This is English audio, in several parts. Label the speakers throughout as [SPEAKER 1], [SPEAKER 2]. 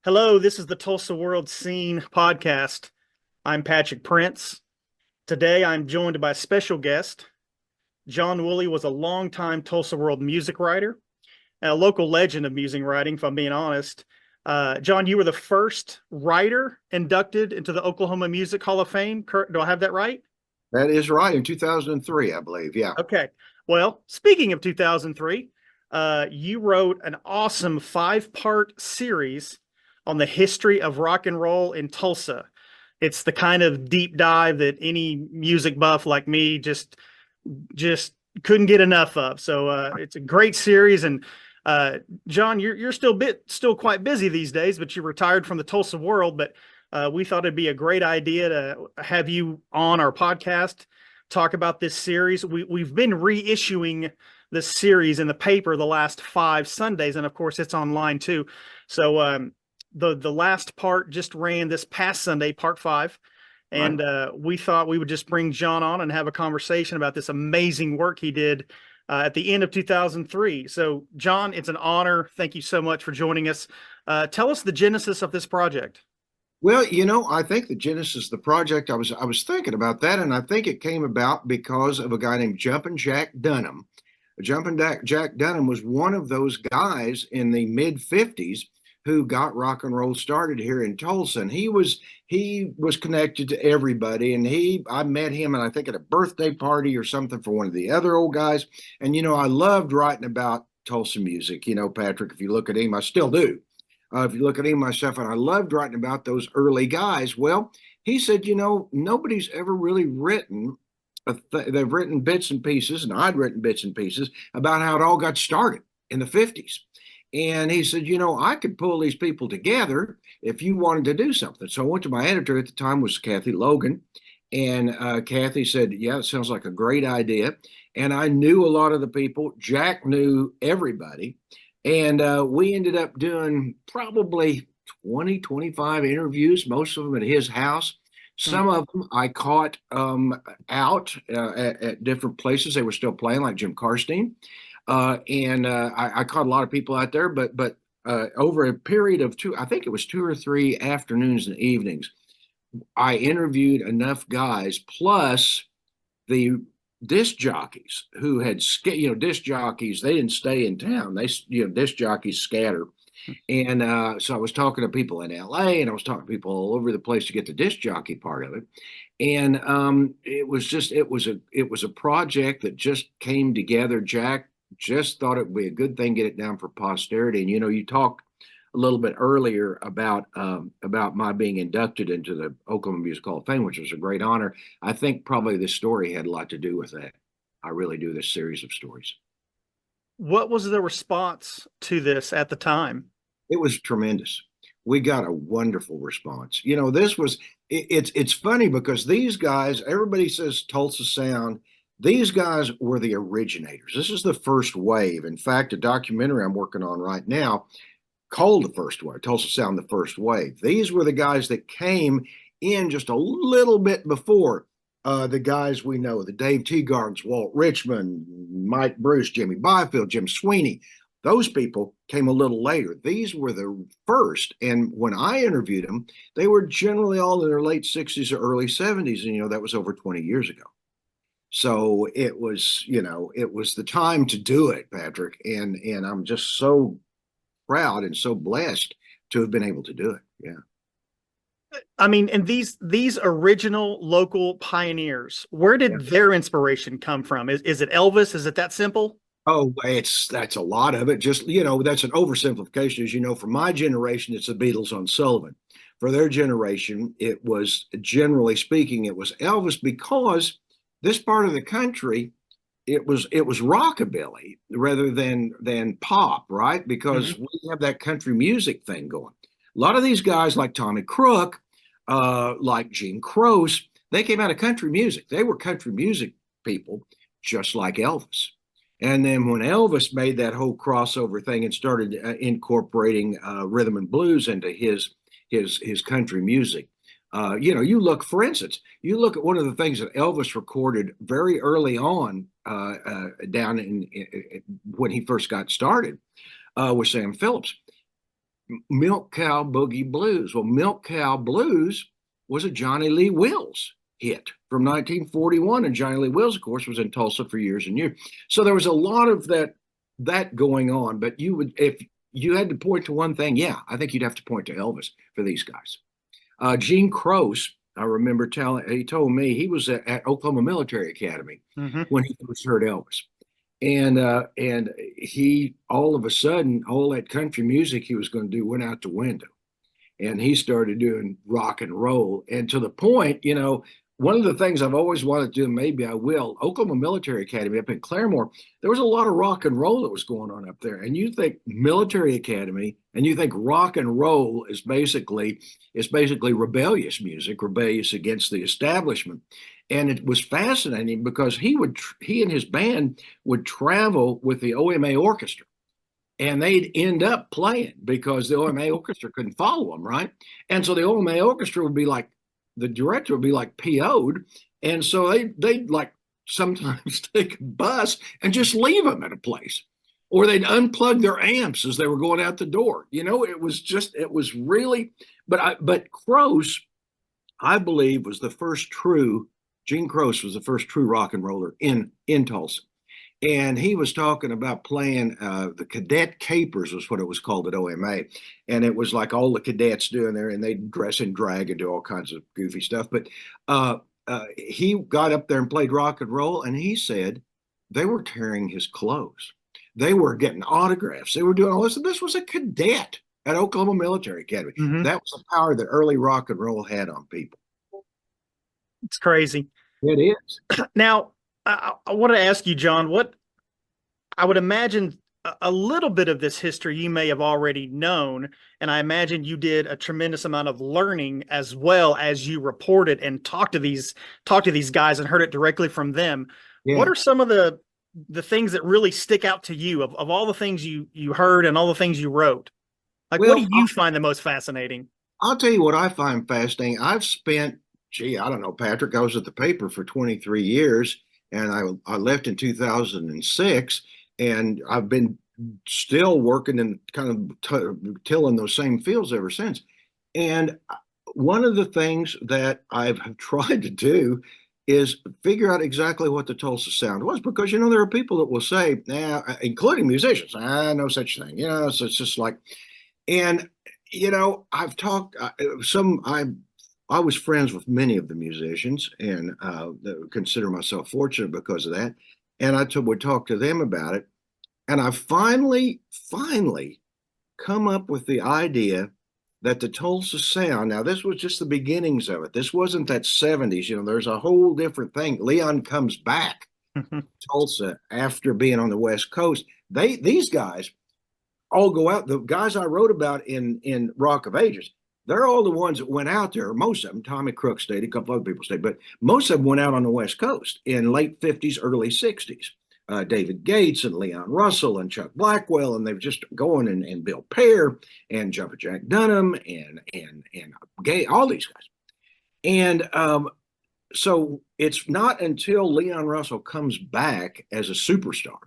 [SPEAKER 1] Hello, this is the Tulsa World Scene podcast. I'm Patrick Prince. Today I'm joined by a special guest. John-Wooley was a longtime Tulsa World music writer and a local legend of music writing, if I'm being honest. John, you were the first writer inducted into the Oklahoma Music Hall of Fame. Do I have that right?
[SPEAKER 2] That is right. In 2003, I believe. Yeah.
[SPEAKER 1] Okay. Well, speaking of 2003, you wrote an awesome five-part series on the history of rock and roll in Tulsa. It's the kind of deep dive that any music buff like me just couldn't get enough of. So it's a great series. And John, you're still quite busy these days, but you retired from the Tulsa World. But we thought it'd be a great idea to have you on our podcast, talk about this series. We've been reissuing this series in the paper the last 5 Sundays, and of course it's online too. So the last part just ran this past Sunday, part 5. And we thought we would just bring John on and have a conversation about this amazing work he did at the end of 2003. So, John, it's an honor. Thank you so much for joining us. Tell us the genesis of this project.
[SPEAKER 2] Well, I think the genesis of the project, I was thinking about that, and I think it came about because of a guy named Jumpin' Jack Dunham. Jack Dunham was one of those guys in the mid 50s who got rock and roll started here in Tulsa. And he was connected to everybody. And I met him, and I think at a birthday party or something for one of the other old guys. And I loved writing about Tulsa music. Patrick, if you look at him, I still do. If you look at him myself, and I loved writing about those early guys. Well, he said, nobody's ever really written. They've written bits and pieces, and I'd written bits and pieces about how it all got started in the 50s. And he said, I could pull these people together if you wanted to do something. So I went to my editor at the time, was Kathy Logan. And Kathy said, yeah, it sounds like a great idea. And I knew a lot of the people. Jack knew everybody. And we ended up doing probably 20, 25 interviews, most of them at his house. Some of them I caught out at different places. They were still playing, like Jim Carstein. I caught a lot of people out there, but over a period of I think it was 2 or 3 afternoons and evenings, I interviewed enough guys, plus the disc jockeys who had, disc jockeys, they didn't stay in town. Disc jockeys scatter. And so I was talking to people in LA, and I was talking to people all over the place to get the disc jockey part of it. And it was a project that just came together. Jack just thought it would be a good thing, get it down for posterity. And you talked a little bit earlier about my being inducted into the Oklahoma Music Hall of Fame, which was a great honor. I think probably this story had a lot to do with that. I really do, this series of stories.
[SPEAKER 1] What was the response to this at the time?
[SPEAKER 2] It was tremendous. We got a wonderful response. It's funny because these guys, everybody says Tulsa Sound. These guys were the originators. This is the first wave. In fact, a documentary I'm working on right now called The First Wave, Tulsa Sound, The First Wave. These were the guys that came in just a little bit before the guys we know, the Dave Teagardens, Walt Richmond, Mike Bruce, Jimmy Byfield, Jim Sweeney. Those people came a little later. These were the first. And when I interviewed them, they were generally all in their late 60s or early 70s. And, that was over 20 years ago. So it was the time to do it, Patrick. And I'm just so proud and so blessed to have been able to do it. Yeah.
[SPEAKER 1] I mean, and these original local pioneers, where did their inspiration come from? Is it Elvis? Is it that simple?
[SPEAKER 2] Oh, that's a lot of it. Just, that's an oversimplification. As for my generation, it's the Beatles on Sullivan. For their generation, it was, generally speaking, it was Elvis, because this part of the country, it was rockabilly rather than pop, right? Because we have that country music thing going. A lot of these guys like Tommy Crook, like Gene Croce, they came out of country music. They were country music people, just like Elvis. And then when Elvis made that whole crossover thing and started incorporating rhythm and blues into his country music, you look, for instance, you look at one of the things that Elvis recorded very early on down in when he first got started with Sam Phillips. Milk Cow Boogie Blues. Well, Milk Cow Blues was a Johnny Lee Wills hit from 1941, and Johnny Lee Wills, of course, was in Tulsa for years and years. So there was a lot of that going on. But you would, if you had to point to one thing, yeah, I think you'd have to point to Elvis for these guys. Gene Croce, I remember telling, he told me he was at Oklahoma Military Academy
[SPEAKER 1] Hmm.
[SPEAKER 2] when he first heard Elvis. And he all of a sudden, all that country music he was going to do went out the window, and he started doing rock and roll. And to the point, one of the things I've always wanted to do, maybe I will, Oklahoma Military Academy up in Claremore, there was a lot of rock and roll that was going on up there. And you think military academy, and you think rock and roll is basically rebellious music, rebellious against the establishment. And it was fascinating because he and his band would travel with the OMA orchestra, and they'd end up playing because the OMA orchestra couldn't follow them, right? And so the OMA orchestra would be like, the director would be like PO'd, and so they'd like sometimes take a bus and just leave them at a place, or they'd unplug their amps as they were going out the door. It was really, but Croce, I believe, was the first true. Gene Croce was the first true rock and roller in Tulsa. And he was talking about playing the Cadet Capers was what it was called at OMA. And it was like all the cadets doing there, and they'd dress in drag and do all kinds of goofy stuff. But he got up there and played rock and roll, and he said they were tearing his clothes. They were getting autographs. They were doing all this. And this was a cadet at Oklahoma Military Academy.
[SPEAKER 1] Hmm.
[SPEAKER 2] That was the power that early rock and roll had on people.
[SPEAKER 1] It's crazy.
[SPEAKER 2] It is.
[SPEAKER 1] Now, I want to ask you, John, what I would imagine a little bit of this history you may have already known, and I imagine you did a tremendous amount of learning as well as you reported and talked to these guys and heard it directly from them.
[SPEAKER 2] Yeah.
[SPEAKER 1] What are some of the things that really stick out to you of all the things you heard and all the things you wrote? Like, what
[SPEAKER 2] Well,
[SPEAKER 1] do you find the most fascinating?
[SPEAKER 2] I'll tell you what I find fascinating. I've spent, I don't know, Patrick, I was at the paper for 23 years, and I left in 2006, and I've been still working in kind of tilling those same fields ever since. And one of the things that I've tried to do is figure out exactly what the Tulsa Sound was, because there are people that will say, including musicians, no such thing. So it's just like, and I've talked I was friends with many of the musicians, and consider myself fortunate because of that. And I would talk to them about it, and I finally come up with the idea that the Tulsa Sound. Now, this was just the beginnings of it. This wasn't that 70s. There's a whole different thing. Leon comes back to Tulsa after being on the West Coast. These guys all go out. The guys I wrote about in Rock of Ages, they're all the ones that went out there. Most of them, Tommy Crook stayed, a couple other people stayed, but most of them went out on the West Coast in late 50s, early 60s. David Gates and Leon Russell and Chuck Blackwell, and they've just going, and Bill Pear and Jumpin' Jack Dunham and Gay, all these guys. And so it's not until Leon Russell comes back as a superstar,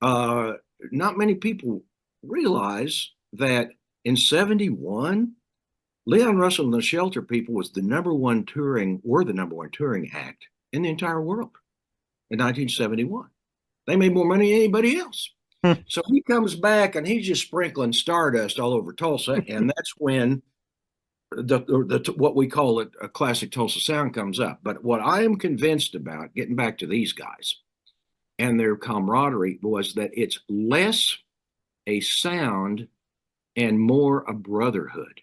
[SPEAKER 2] not many people realize that in 71, Leon Russell and the Shelter People were the number one touring act in the entire world in 1971. They made more money than anybody else. So he comes back and he's just sprinkling stardust all over Tulsa, and that's when the what we call it a classic Tulsa Sound comes up. But what I am convinced about, getting back to these guys and their camaraderie, was that it's less a sound and more a brotherhood.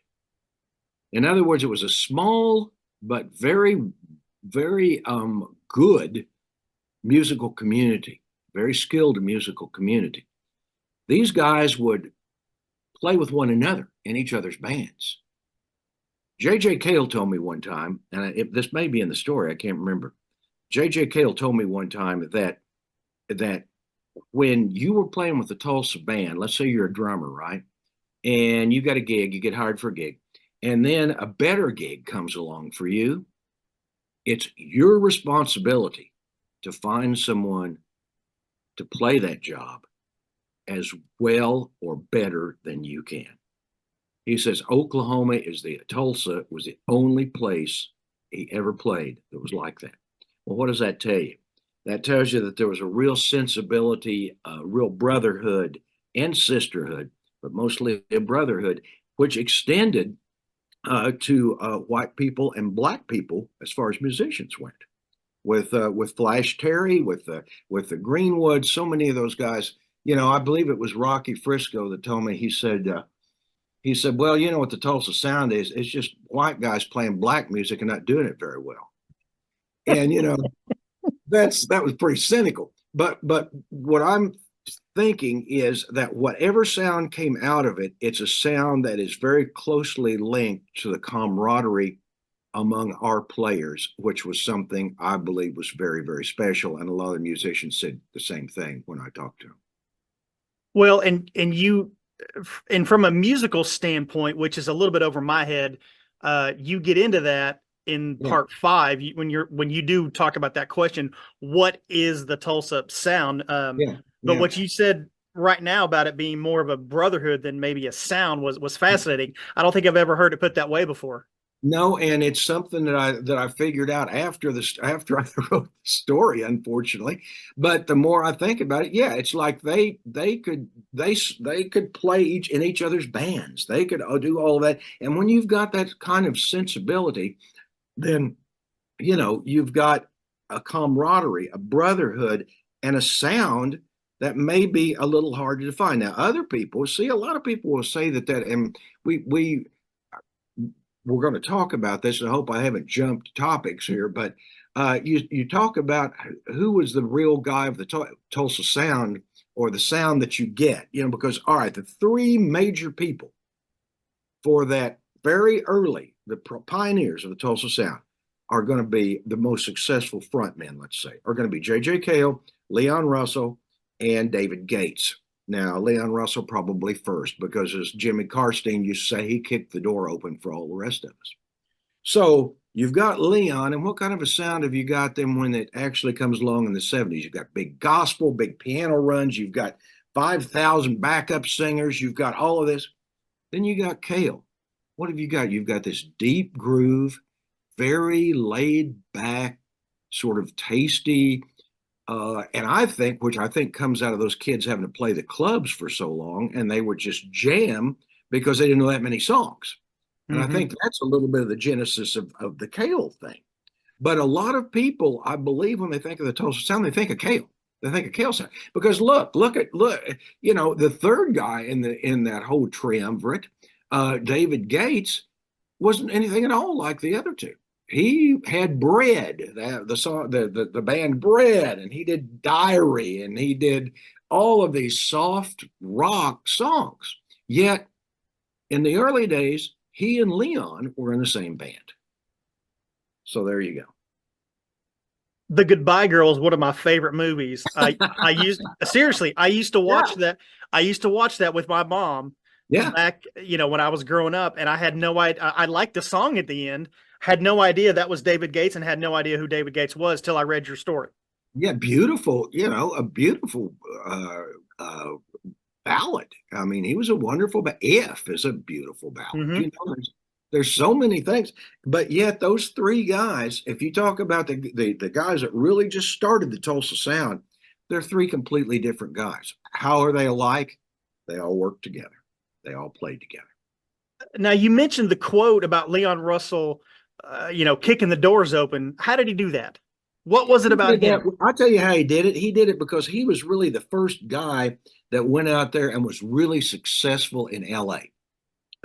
[SPEAKER 2] In other words, it was a small but very, very good musical community, very skilled musical community. These guys would play with one another in each other's bands. jj-cale told me one time, and this may be in the story, I can't remember. jj-cale told me one time that when you were playing with the Tulsa band, let's say you're a drummer, right? And you got a gig, you get hired for a gig, and then a better gig comes along for you. It's your responsibility to find someone to play that job as well or better than you can. He says Tulsa was the only place he ever played that was like that. Well, what does that tell you? That tells you that there was a real sensibility, a real brotherhood and sisterhood, but mostly a brotherhood, which extended to white people and black people as far as musicians went. With Flash Terry, with the Greenwood, so many of those guys. You know, I believe it was Rocky Frisco that told me. He said, well, you know what the Tulsa Sound is? It's just white guys playing black music and not doing it very well. And you know, that was pretty cynical. But what I'm thinking is that whatever sound came out of it, it's a sound that is very closely linked to the camaraderie among our players, which was something I believe was very, very special. And a lot of musicians said the same thing when I talked to them.
[SPEAKER 1] Well, and from a musical standpoint, which is a little bit over my head, you get into that in
[SPEAKER 2] Yeah,
[SPEAKER 1] part five when you do talk about that question, what is the Tulsa Sound?
[SPEAKER 2] yeah,
[SPEAKER 1] But
[SPEAKER 2] yeah.
[SPEAKER 1] what you said right now about it being more of a brotherhood than maybe a sound was fascinating. I don't think I've ever heard it put that way before.
[SPEAKER 2] No, and it's something that I figured out after I wrote the story, unfortunately. But the more I think about it, yeah, it's like they could play in each other's bands. They could do all of that. And when you've got that kind of sensibility, then you know you've got a camaraderie, a brotherhood, and a sound that may be a little hard to define. Now, other people see a lot of people will say and we we're going to talk about this. And I hope I haven't jumped topics here, but you talk about who was the real guy of the Tulsa Sound or the sound that you get, you know, because all right, the three major people for that very early, the pioneers of the Tulsa Sound are going to be the most successful frontmen, let's say, are going to be jj-cale, Leon Russell, and David Gates. Now, Leon Russell probably first, because as Jimmy Carstein used to say, he kicked the door open for all the rest of us. So you've got Leon, and what kind of a sound have you got then when it actually comes along in the 70s? You've got big gospel, big piano runs, you've got 5,000 backup singers, you've got all of this. Then you got Cale. What have you got? You've got this deep groove, very laid back, sort of tasty, and which I think comes out of those kids having to play the clubs for so long, and they would just jam because they didn't know that many songs. And I
[SPEAKER 1] Mm-hmm.
[SPEAKER 2] think that's a little bit of the genesis of the Cale thing. But a lot of people, I believe, when they think of the Tulsa Sound, they think of Cale. They think of Cale Sound because look, you know, the third guy in that whole triumvirate, David Gates, wasn't anything at all like the other two. He had Bread, the song, the band Bread, and he did Diary, and he did all of these soft rock songs. Yet in the early days, he and Leon were in the same band. So there you
[SPEAKER 1] The Goodbye Girl is one of my favorite movies. I
[SPEAKER 2] go.
[SPEAKER 1] used seriously, I used to watch
[SPEAKER 2] Yeah,
[SPEAKER 1] that. I used to watch that with my mom
[SPEAKER 2] yeah,
[SPEAKER 1] back, when I was growing up, and I had no idea. I liked the song at the end, had no idea that was David Gates, and had no idea who David Gates was till I read your story.
[SPEAKER 2] yeah. Beautiful, you know, a beautiful uh, uh, ballad. I mean, he was a wonderful, but If is a beautiful ballad.
[SPEAKER 1] Mm-hmm.
[SPEAKER 2] You know, there's so many things, but yet those three guys, if you talk about the guys that really just started the Tulsa Sound, they're three completely different guys. How are they alike? They all work together. They all played together.
[SPEAKER 1] Now you mentioned the quote about Leon Russell, kicking the doors open. How did he do that? What was it
[SPEAKER 2] He
[SPEAKER 1] about
[SPEAKER 2] did that.
[SPEAKER 1] him?
[SPEAKER 2] I'll tell you how he did it. He did it because he was really the first guy that went out there and was really successful in LA.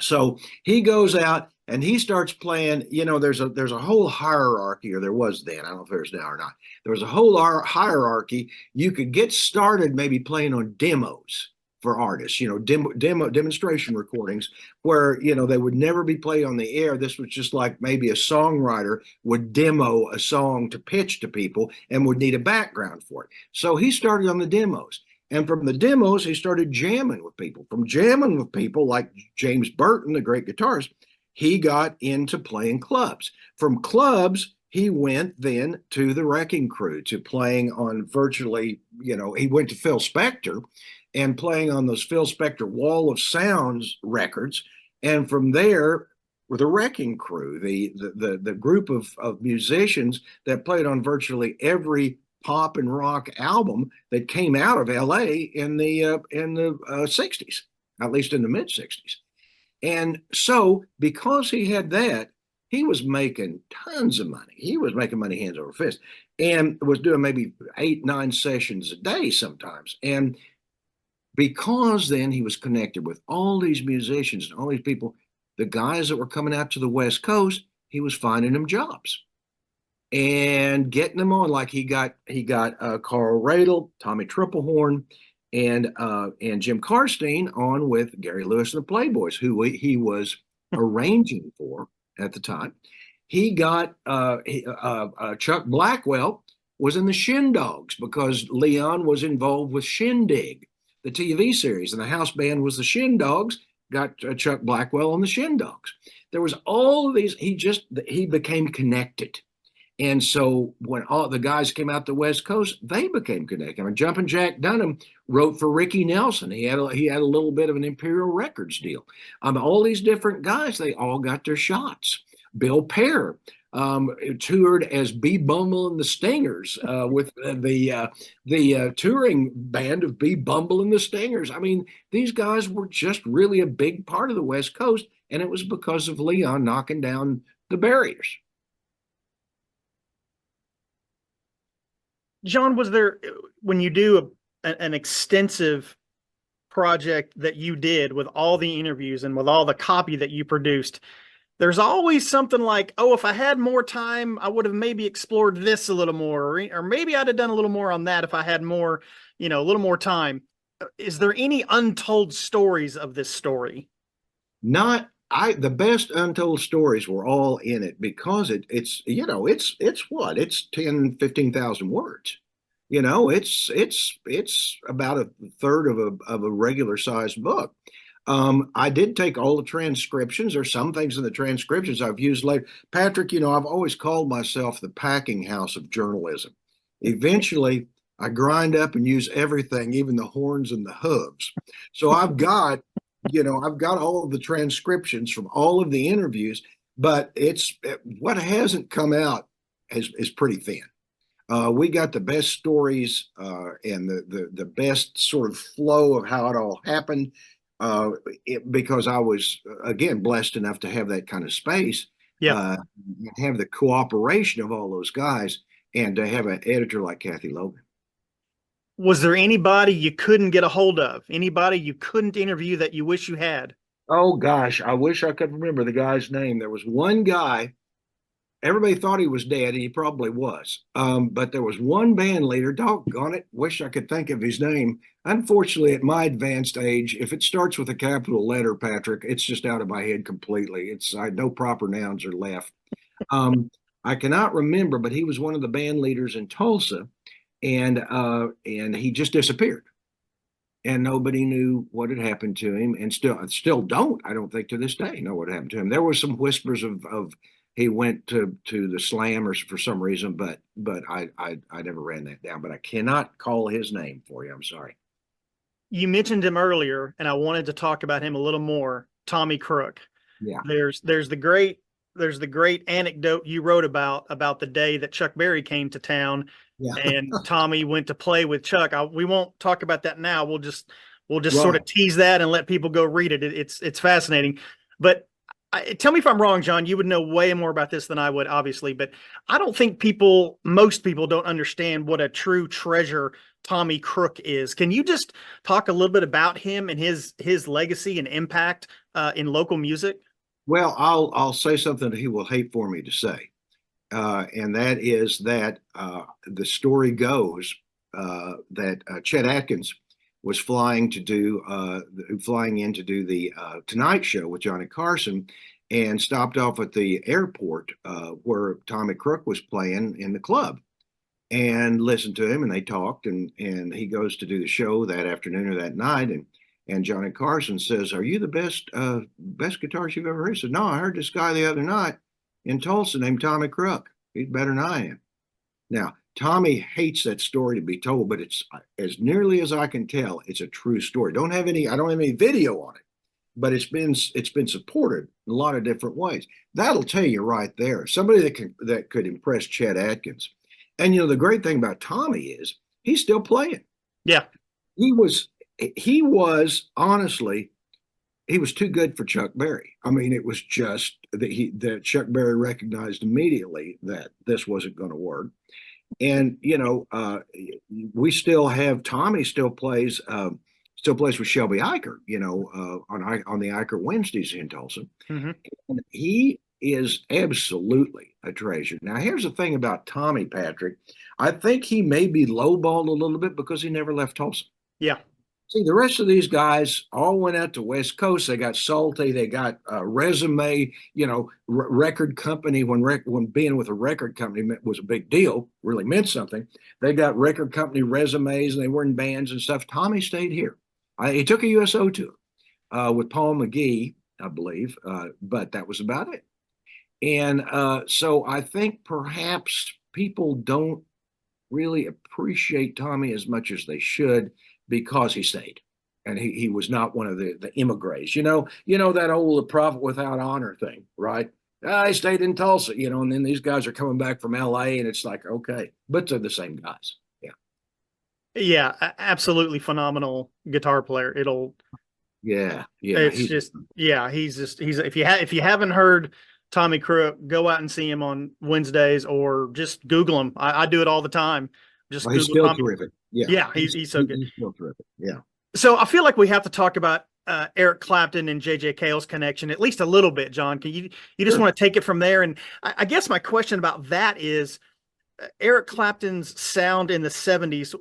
[SPEAKER 2] So he goes out and he starts playing. You know, there's a whole hierarchy, or there was then. I don't know if there's now or not. There was a whole hierarchy. You could get started maybe playing on demos for artists. You know, demonstration recordings where they would never be played on the air. This was just like maybe a songwriter would demo a song to pitch to people and would need a background for it. So he started on the demos. And from the demos, he started jamming with people. From jamming with people like James Burton, the great guitarist, he got into playing clubs. From clubs, he went then to the Wrecking Crew, to playing on virtually, he went to Phil Spector and playing on those Phil Spector Wall of Sounds records. And from there were the Wrecking Crew, the group of musicians that played on virtually every pop and rock album that came out of LA in the 60s, at least in the mid 60s. And so because he had that, he was making tons of money. He was making money hands over fist and was doing maybe 8, 9 sessions a day sometimes. And because then he was connected with all these musicians and all these people, the guys that were coming out to the West Coast, he was finding them jobs and getting them on. Like he got Carl Radle, Tommy Triplehorn, and Jim Carstein on with Gary Lewis and the Playboys, who he was arranging for at the time. He got Chuck Blackwell was in the Shin Dogs because Leon was involved with Shindig, the TV series, and the house band was the Shin Dogs. Got Chuck Blackwell on the Shin Dogs. There was all of these. He became connected. And so when all the guys came out the West Coast, they became connected. I mean, Jumpin' Jack Dunham wrote for Ricky Nelson. He had a little bit of an Imperial Records deal. All these different guys, they all got their shots. Bill Pear toured as B. Bumble and the Stingers with the touring band of B. Bumble and the Stingers. I mean, these guys were just really a big part of the West Coast, and it was because of Leon knocking down the barriers.
[SPEAKER 1] John, was there, when you do an extensive project that you did with all the interviews and with all the copy that you produced, there's always something like, oh, if I had more time, I would have maybe explored this a little more, or maybe I'd have done a little more on that if I had more, a little more time. Is there any untold stories of this story?
[SPEAKER 2] Not the best untold stories were all in it because it's 10, 15,000 words. It's about a third of a regular sized book. I did take all the transcriptions. There's some things in the transcriptions I've used later. Patrick, I've always called myself the packing house of journalism. Eventually, I grind up and use everything, even the horns and the hooves. So I've got all of the transcriptions from all of the interviews, but what hasn't come out is pretty thin. We got the best stories and the best sort of flow of how it all happened because I was, again, blessed enough to have that kind of space,
[SPEAKER 1] Yeah.
[SPEAKER 2] have the cooperation of all those guys, and to have an editor like Kathy Logan.
[SPEAKER 1] Was there anybody you couldn't get a hold of? Anybody you couldn't interview that you wish you had?
[SPEAKER 2] Oh gosh, I wish I could remember the guy's name. There was one guy, everybody thought he was dead, and he probably was. But there was one band leader, doggone it, wish I could think of his name. Unfortunately, at my advanced age, if it starts with a capital letter, Patrick, it's just out of my head completely. No proper nouns are left. I cannot remember, but he was one of the band leaders in Tulsa, and he just disappeared. And nobody knew what had happened to him, and still don't, I don't think to this day, know what happened to him. There were some whispers of he went to the Slam or for some reason, but I never ran that down. But I cannot call his name for you. I'm sorry.
[SPEAKER 1] You mentioned him earlier, and I wanted to talk about him a little more. Tommy Crook.
[SPEAKER 2] Yeah.
[SPEAKER 1] There's the great anecdote you wrote about the day that Chuck Berry came to town,
[SPEAKER 2] Yeah.
[SPEAKER 1] and Tommy went to play with Chuck. We won't talk about that now. We'll just
[SPEAKER 2] Right.
[SPEAKER 1] sort of tease that and let people go read it. It's fascinating. But tell me if I'm wrong, John. You would know way more about this than I would, obviously. But I don't think most people don't understand what a true treasure Tommy Crook is. Can you just talk a little bit about him and his legacy and impact in local music?
[SPEAKER 2] Well, I'll say something that he will hate for me to say, and that is that the story goes that Chet Atkins was flying in to do the Tonight Show with Johnny Carson, and stopped off at the airport where Tommy Crook was playing in the club, and listened to him, and they talked, and he goes to do the show that afternoon or that night, and Johnny Carson says, "Are you the best guitarist you've ever heard?" He said, "No, I heard this guy the other night in Tulsa named Tommy Crook. He's better than I am." Now, Tommy hates that story to be told, but it's, as nearly as I can tell, it's a true story. I don't have any video on it, but it's been supported in a lot of different ways. That'll tell you right there. Somebody that could impress Chet Atkins. And the great thing about Tommy is he's still playing.
[SPEAKER 1] Yeah.
[SPEAKER 2] He was honestly, he was too good for Chuck Berry. I mean, it was just that Chuck Berry recognized immediately that this wasn't going to work. And we still have Tommy still plays with Shelby Eicher, on the Eicher Wednesdays in Tulsa.
[SPEAKER 1] Mm-hmm.
[SPEAKER 2] And he is absolutely a treasure. Now, here's the thing about Tommy, Patrick. I think he may be lowballed a little bit because he never left Tulsa.
[SPEAKER 1] Yeah.
[SPEAKER 2] See, the rest of these guys all went out to West Coast. They got salty. They got a resume, record company. When being with a record company was a big deal, really meant something. They got record company resumes and they were in bands and stuff. Tommy stayed here. He took a USO tour with Paul McGee, I believe, but that was about it. And so I think perhaps people don't really appreciate Tommy as much as they should because he stayed. And he was not one of the emigres. That old prophet without honor thing, right? I stayed in Tulsa, and then these guys are coming back from LA and it's like, okay, but they're the same guys. Yeah.
[SPEAKER 1] Yeah, absolutely phenomenal guitar player.
[SPEAKER 2] Yeah.
[SPEAKER 1] He's if you haven't heard Tommy Crook, go out and see him on Wednesdays or just Google him. I do it all the time. Just
[SPEAKER 2] he's
[SPEAKER 1] Google
[SPEAKER 2] still
[SPEAKER 1] Tommy.
[SPEAKER 2] terrific.
[SPEAKER 1] Yeah, he's so good.
[SPEAKER 2] He's still terrific. Yeah.
[SPEAKER 1] So I feel like we have to talk about Eric Clapton and jj-cale's connection at least a little bit, John. Can you just
[SPEAKER 2] Sure.
[SPEAKER 1] want to take it from there? And I guess my question about that is Eric Clapton's sound in the 70s.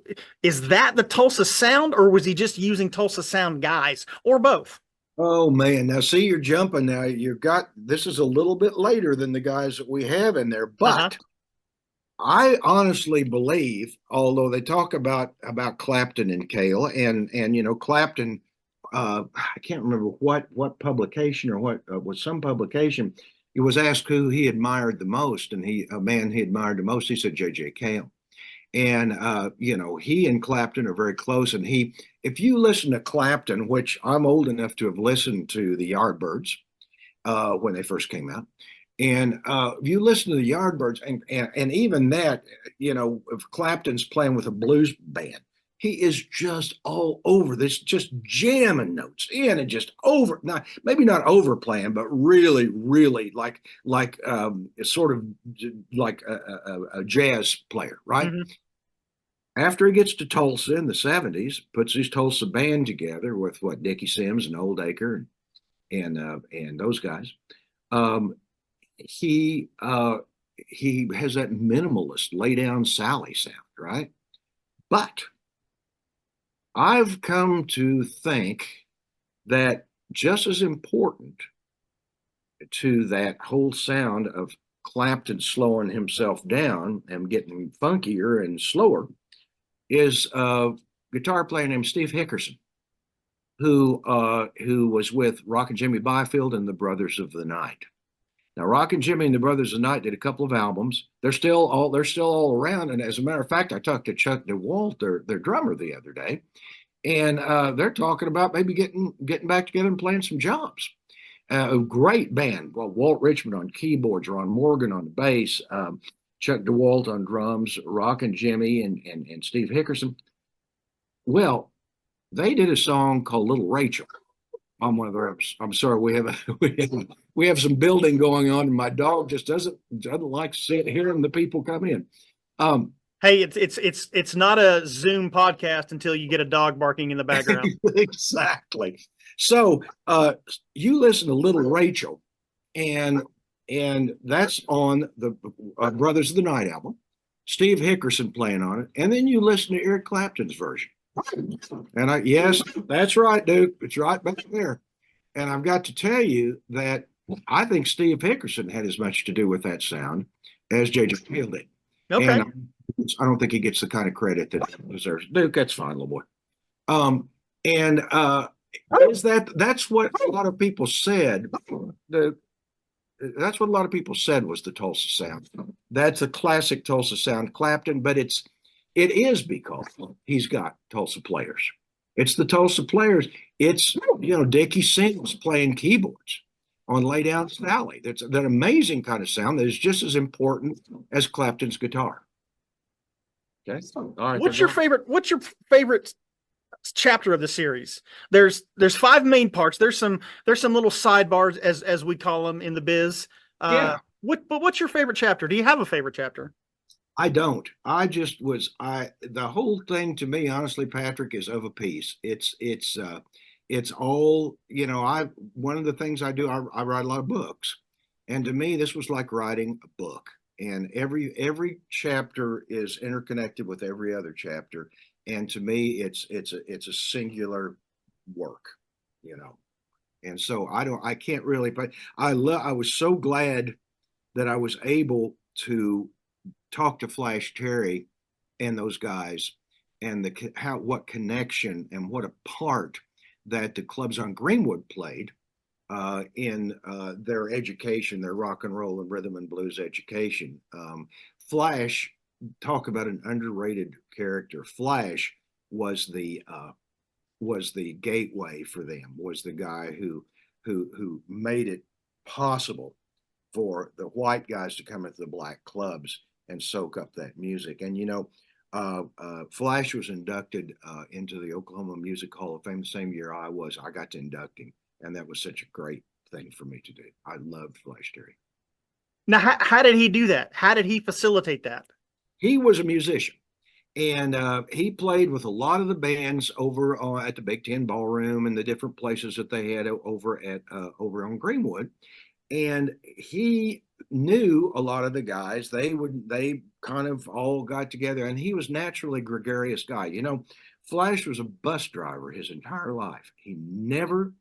[SPEAKER 1] Is that the Tulsa Sound, or was he just using Tulsa Sound guys, or both?
[SPEAKER 2] Oh man, now see, you're jumping. Now this is a little bit later than the guys that we have in there, but I honestly believe, although they talk about Clapton and Cale, and Clapton, I can't remember what publication or what was some publication. He was asked who he admired the most, and a man he admired the most, he said jj-cale. And he and Clapton are very close. And if you listen to Clapton, which I'm old enough to have listened to the Yardbirds when they first came out, and if you listen to the Yardbirds, and even that, if Clapton's playing with a blues band, he is just all over this, just jamming notes in and just maybe not overplaying, but really, really like sort of like a jazz player, right?
[SPEAKER 1] Mm-hmm.
[SPEAKER 2] After he gets to Tulsa in the 70s, puts his Tulsa band together with Dickie Sims and Old Acre and those guys. He has that minimalist lay down Sally sound, right? But I've come to think that just as important to that whole sound of Clapton slowing himself down and getting funkier and slower is a guitar player named Steve Hickerson, who was with Rockin' Jimmy Byfield and the Brothers of the Night. Now, Rockin' Jimmy and the Brothers of the Night did a couple of albums. They're still all around. And as a matter of fact, I talked to Chuck DeWalt, their drummer, the other day, and they're talking about maybe getting back together and playing some jobs. A great band. Well, Walt Richmond on keyboards, Ron Morgan on the bass, Chuck DeWalt on drums, Rockin' Jimmy and Steve Hickerson. Well, they did a song called Little Rachel on one of their reps. I'm sorry, we have some building going on, and my dog just doesn't like hearing the people come in.
[SPEAKER 1] Hey, it's not a Zoom podcast until you get a dog barking in the background.
[SPEAKER 2] Exactly. So you listen to Little Rachel, and that's on the Brothers of the Night album. Steve Hickerson playing on it, and then you listen to Eric Clapton's version. And yes, that's right, Duke. It's right back there. And I've got to tell you that I think Steve Hickerson had as much to do with that sound as jj-cale did.
[SPEAKER 1] Okay.
[SPEAKER 2] And I don't think he gets the kind of credit that he deserves. Duke, that's fine, little boy. That's what a lot of people said. That's what a lot of people said was the Tulsa Sound. That's a classic Tulsa Sound, Clapton, but it is because he's got Tulsa players. It's the Tulsa Players. It's, Dickie Sings playing keyboards on Lay Down Sally. That's that amazing kind of sound that is just as important as Clapton's guitar. Okay. All right.
[SPEAKER 1] What's your favorite chapter of the series? There's five main parts. There's some little sidebars as we call them in the biz.
[SPEAKER 2] Yeah.
[SPEAKER 1] But what's your favorite chapter? Do you have a favorite chapter?
[SPEAKER 2] I don't. The whole thing to me, honestly, Patrick, is of a piece. It's all, one of the things I do, I write a lot of books. And to me, this was like writing a book. And every chapter is interconnected with every other chapter. And to me, it's a singular work, you know. And so I can't really, but I was so glad that I was able to talk to Flash Terry and those guys, and what connection and what a part that the clubs on Greenwood played in their education, their rock and roll and rhythm and blues education. Flash, talk about an underrated character. Flash was the gateway for them. Was the guy who made it possible for the white guys to come into the black clubs and soak up that music. And Flash was inducted into the Oklahoma Music Hall of Fame the same year I was. I got to induct him, and that was such a great thing for me to do. I loved Flash Terry.
[SPEAKER 1] Now, how did he do that? How did he facilitate that?
[SPEAKER 2] He was a musician, and he played with a lot of the bands over at the Big Ten Ballroom and the different places that they had over on Greenwood. And he knew a lot of the guys. They kind of all got together, and he was naturally a gregarious guy. Flash was a bus driver his entire life. He never,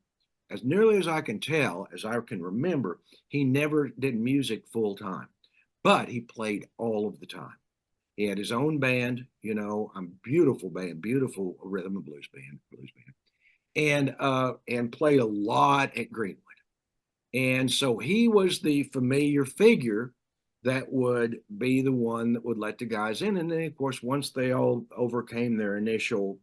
[SPEAKER 2] as nearly as I can tell, as I can remember, he never did music full time, but he played all of the time. He had his own band, a beautiful band, beautiful rhythm and blues band, and played a lot at Greenwood. And so he was the familiar figure that would be the one that would let the guys in. And then, of course, once they all overcame their initial,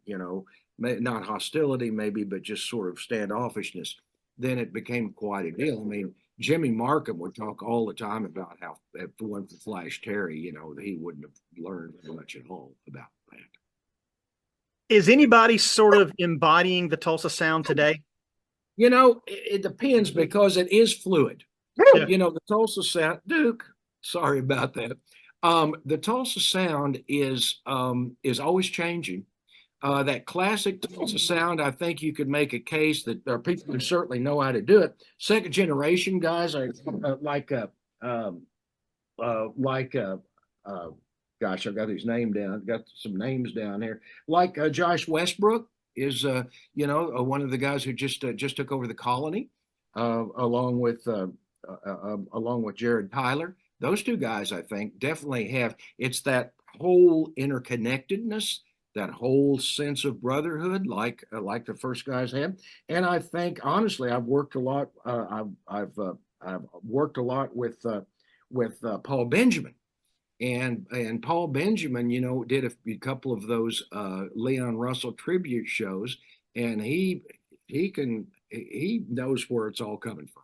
[SPEAKER 2] not hostility maybe, but just sort of standoffishness, then it became quite a deal. I mean, Jimmy Markham would talk all the time about how if it went for Flash Terry, he wouldn't have learned much at all about that.
[SPEAKER 1] Is anybody sort of embodying the Tulsa sound today?
[SPEAKER 2] It depends because it is fluid.
[SPEAKER 1] Yeah.
[SPEAKER 2] The Tulsa Sound, Duke, sorry about that. The Tulsa Sound is always changing. That classic Tulsa Sound, I think you could make a case that there are people who certainly know how to do it. Second generation guys are gosh, I've got his name down. I've got some names down here. Like Josh Westbrook is, one of the guys who just took over the Colony, along with Jared Tyler. Those two guys, I think, definitely have. It's that whole interconnectedness, that whole sense of brotherhood, like the first guys had. And I think, honestly, I've worked a lot. I've worked a lot with Paul Benjamin. And Paul Benjamin, did a couple of those Leon Russell tribute shows, and he knows where it's all coming from.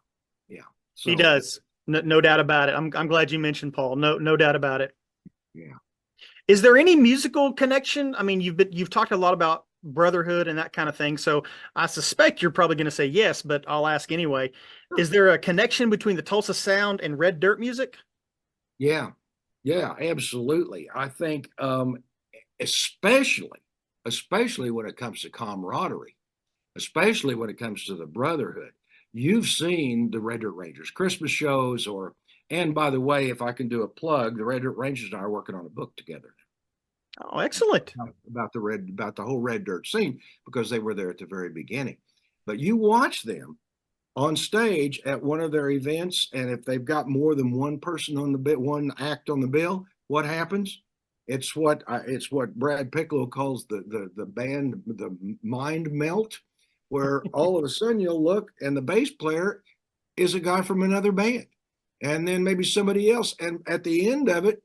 [SPEAKER 2] Yeah,
[SPEAKER 1] he does. No doubt about it. I'm glad you mentioned Paul. No doubt about it.
[SPEAKER 2] Yeah.
[SPEAKER 1] Is there any musical connection? I mean, you've talked a lot about brotherhood and that kind of thing. So I suspect you're probably going to say yes, but I'll ask anyway. Sure. Is there a connection between the Tulsa Sound and red dirt music?
[SPEAKER 2] Yeah. Yeah, absolutely. I think especially when it comes to camaraderie, especially when it comes to the brotherhood. You've seen the Red Dirt Rangers Christmas shows, and by the way, if I can do a plug, the Red Dirt Rangers and I are working on a book together.
[SPEAKER 1] Oh, excellent.
[SPEAKER 2] About the whole Red Dirt scene, because they were there at the very beginning. But you watch them on stage at one of their events, and if they've got more than one person on the bit, one act on the bill, what happens? It's what Brad Piccolo calls the band, the mind melt, where all of a sudden you'll look and the bass player is a guy from another band, and then maybe somebody else, and at the end of it,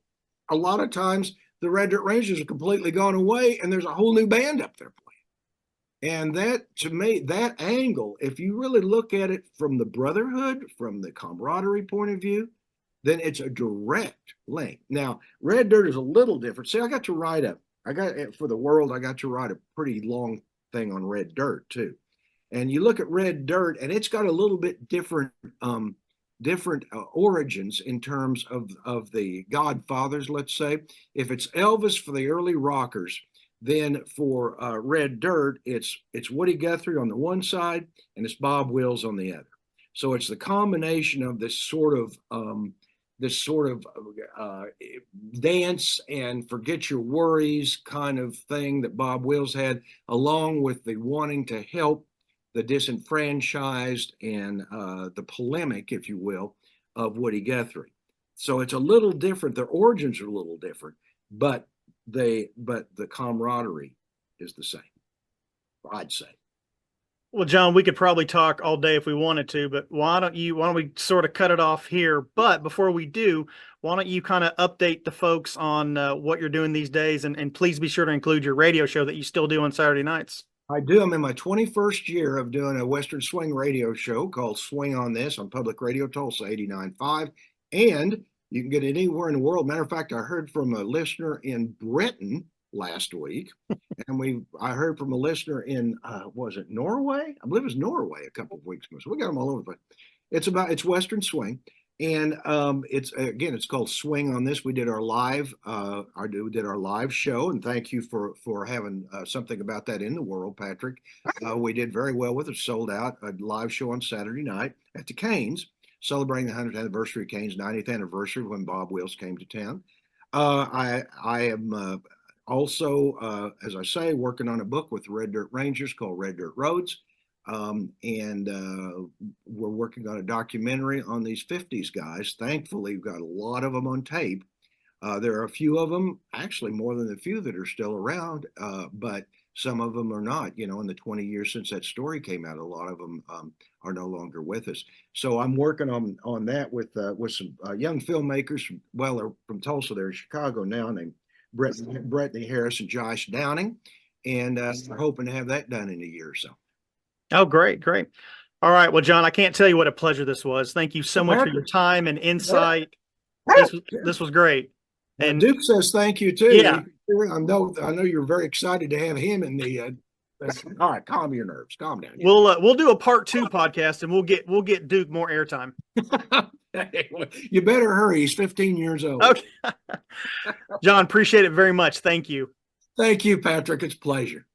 [SPEAKER 2] a lot of times the Red Dirt Rangers are completely gone away, and there's a whole new band up there playing. And that, to me, that angle, if you really look at it from the brotherhood, from the camaraderie point of view, then it's a direct link. Now, Red Dirt is a little different. See, for the world, I got to write a pretty long thing on Red Dirt too. And you look at Red Dirt, and it's got a little bit different origins in terms of the Godfathers. Let's say if it's Elvis for the early rockers, then for Red Dirt, it's Woody Guthrie on the one side and it's Bob Wills on the other. So it's the combination of this sort of dance and forget your worries kind of thing that Bob Wills had, along with the wanting to help the disenfranchised and the polemic, if you will, of Woody Guthrie. So it's a little different. Their origins are a little different, but the camaraderie is the same, I'd say.
[SPEAKER 1] Well, John, we could probably talk all day if we wanted to, but why don't we sort of cut it off here? But before we do, why don't you kind of update the folks on what you're doing these days, and please be sure to include your radio show that you still do on Saturday nights.
[SPEAKER 2] I do. I'm in my 21st year of doing a Western swing radio show called Swing on This on Public Radio Tulsa 89.5. And you can get it anywhere in the world. Matter of fact, I heard from a listener in Britain last week. And I heard from a listener in, was it Norway? I believe it was Norway a couple of weeks ago. So we got them all over the place. It's Western swing. And it's called Swing on This. We did our live show, and thank you for having something about that in the world, Patrick. We did very well with it. Sold out a live show on Saturday night at the Canes, celebrating the 100th anniversary of Canes' 90th anniversary when Bob Wills came to town. I am also, as I say, working on a book with the Red Dirt Rangers called Red Dirt Roads. And we're working on a documentary on these 50s guys. Thankfully, we've got a lot of them on tape. There are a few of them, actually more than a few, that are still around, but some of them are not. In the 20 years since that story came out, a lot of them are no longer with us. So I'm working on that with some young filmmakers. They're from Tulsa. They're in Chicago now, named Brittany Harris and Josh Downing, and we're hoping to have that done in a year or so.
[SPEAKER 1] Oh, great. All right. Well, John, I can't tell you what a pleasure this was. Thank you so much for your time and insight. This was great.
[SPEAKER 2] And Duke says thank you too.
[SPEAKER 1] Yeah.
[SPEAKER 2] I know you're very excited to have him in the. All right, calm your nerves. Calm down.
[SPEAKER 1] We'll do a part 2 podcast, and we'll get Duke more airtime.
[SPEAKER 2] You better hurry. He's 15 years old.
[SPEAKER 1] Okay. John, appreciate it very much. Thank you.
[SPEAKER 2] Thank you, Patrick. It's a pleasure.